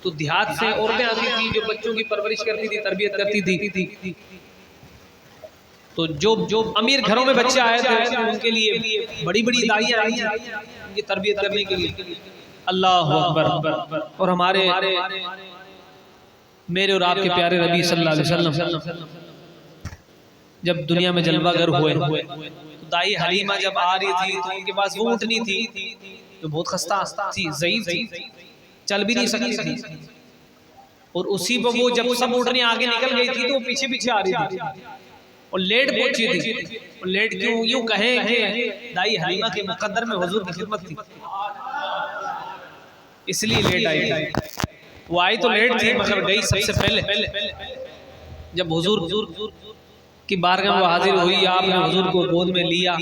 तो देहात से औरतें आती थी जो बच्चों की परवरिश करती थी, तरबियत करती थी। तो जो अमीर घरों में बच्चे आए थे उनके लिए बड़ी बड़ी दाइयां आई थी उनकी तरबियत करने के लिए। अल्लाह अकबर। और हमारे मेरे और आपके प्यारे नबी सल्लल्लाहु अलैहि वसल्लम जब दुनिया में जलवागर हुए तो दाई हलीमा जब आ रही थी तो उनके पास वो ऊँटनी थी जो बहुत खस्ता थी, ज़ईफ थी, चल भी नहीं सकती थी। और उसी पर वो जब सब ऊँटनी आगे निकल गई थी तो वो पीछे पीछे आ रही थी और लेट पहुंची थी। और लेट क्यों, यूं कहें कि दाई हलीमा के मुकद्दर में हुजूर की खिदमत थी इसलिए लेट आई थी। वो आई तो लेट थी मगर गई सबसे पहले। जब हुजूर की बारगाह में हाजिर हुई, आपने हुजूर को गोद में लिया,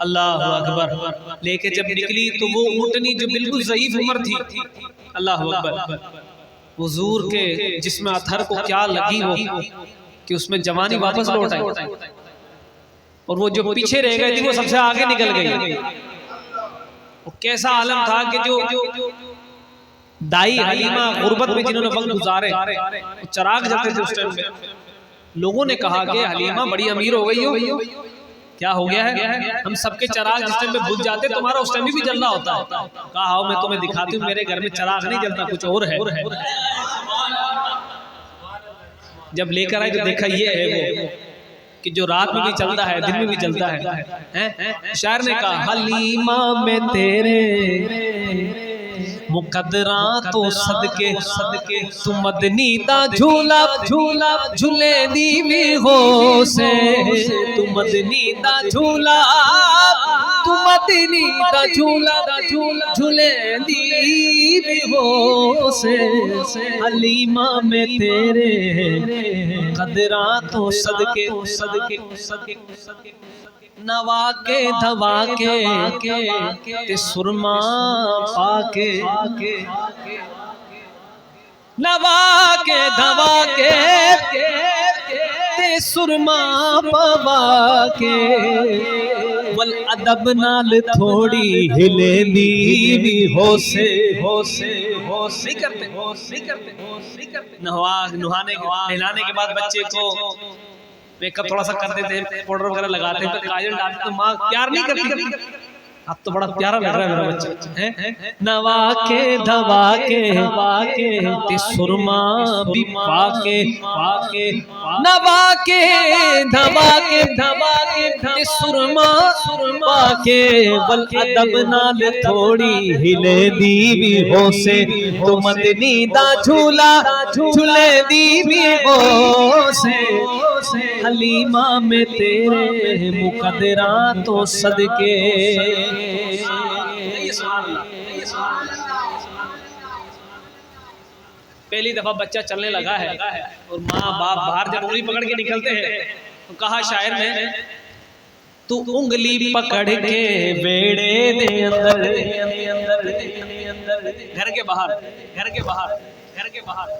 अल्लाह अकबर, लेके जब निकली तो वो ऊँटनी जो बिल्कुल ज़ईफ उम्र थी, अल्लाह अकबर, हुजूर के जिस्म अथर को क्या लगी वो कि उसमें जवानी वापस लौट आई। और वो जो पीछे रह गई थी वो सबसे आगे निकल गई। और कैसा आलम था कि जो दाई हलीमा गुर्बत में जिन्होंने वक्त गुजारे, चराग जलते थे उस टाइम पे। लोगों ने कहा कि हलीमा बड़ी अमीर हो गई हो, क्या हो गया है? हम सबके चराग जिस टाइम पे बुझ जाते तुम्हारा उस टाइम भी जल रहा होता है। कहा आओ मैं तुम्हें दिखाती हूँ, मेरे घर में चराग नहीं जलता, कुछ और है। जब लेकर आए तो देखा ये है वो कि जो रात में भी चलता है दिन में भी चलता है। शायर ने कहा हलीमा में तेरे मुकद्दरा तो सदके सदके तू मदनी दा झूला झूला झूले दी भी हो से, तू मदनी दा झूला तू मदनी दा झूला झूले दी भी हो से। हलीमा में तेरे मुकद्दरा तो सदके सदके सदके नवा के धवा के ते सुरमा पाके, नवा के धवा के ते सुरमा पवा के, वल अदब नाल थोड़ी हिले दी भी हो से नहीं करते। नहाने के बाद बच्चे को मेकअप थोड़ा सा करते थे, पाउडर वगैरह लगाते थे, काजल डालते तो माँ प्यार नहीं करती। अब तो बड़ा प्यारा लग रहा है मेरा बच्चा। नवा के धवा के ते सुरमा भी पाके, नवा के धवा के ते सुरमा पाके, वल अदब नाल थोड़ी हिले दी भी हो से, तो मदनी दा झूला झूले दी भी हो से। हलीमा में तेरे मुकद्दरा तो सदके। पहली दफा बच्चा चलने लगा है और माँ बाप बाहर जब उंगली पकड़ के निकलते हैं तो कहा शायर ने, तू उंगली पकड़ के बेड़े दे अंदर, घर के बाहर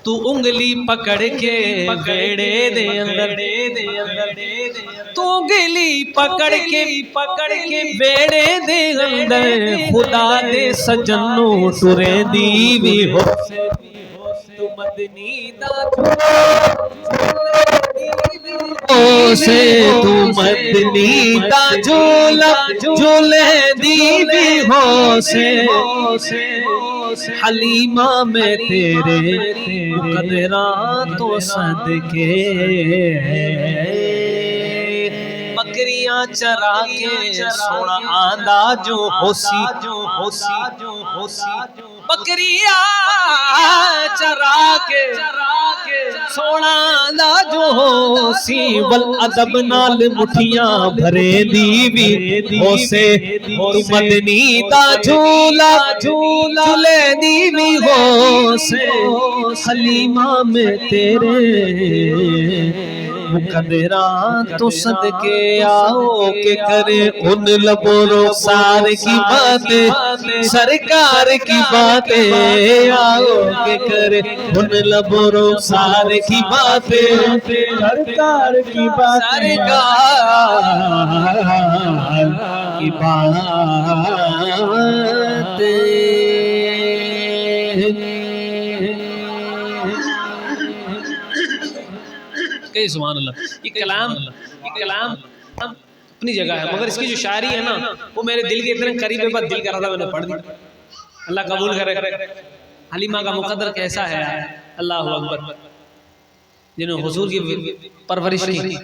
तू उंगली पकड़ के बेड़े दे अंदर, तू उंगली पकड़ के बेड़े दे अंदर, खुदा दे सजनों टुरे दी भी हो तू मदनी दा से, तू मदनी दा झूला झूले दी भी हो से। हलीमा में तेरे मुकद्दरा तो सदके, बकरियां चरा के सोना आंदा जो होसी, बकरियां चरा के सोना आंदा जो होसी, वल अदब नाल मुठियां भरे दी भी हो से, तू मदनी दा झूला झूले दी भी हो से। हलीमा में तेरे मुकद्दरा तो सदके आओ के करे उन लबों सार की बातें, सरकार की बातें आओ के करे उन लबों सार की बातें, सरकार की बातें की बातें। कहे सुभान अल्लाह। ये कलाम अपनी जगह है, मगर इसकी जो शायरी है ना वो मेरे दिल के इतने करीब है, बस दिल कर रहा था मैंने पढ़ दी। अल्लाह कबूल करे। हलीमा का मुकद्दर कैसा है, अल्लाह अकबर, जिन्होंने हुजूर की परवरिश की।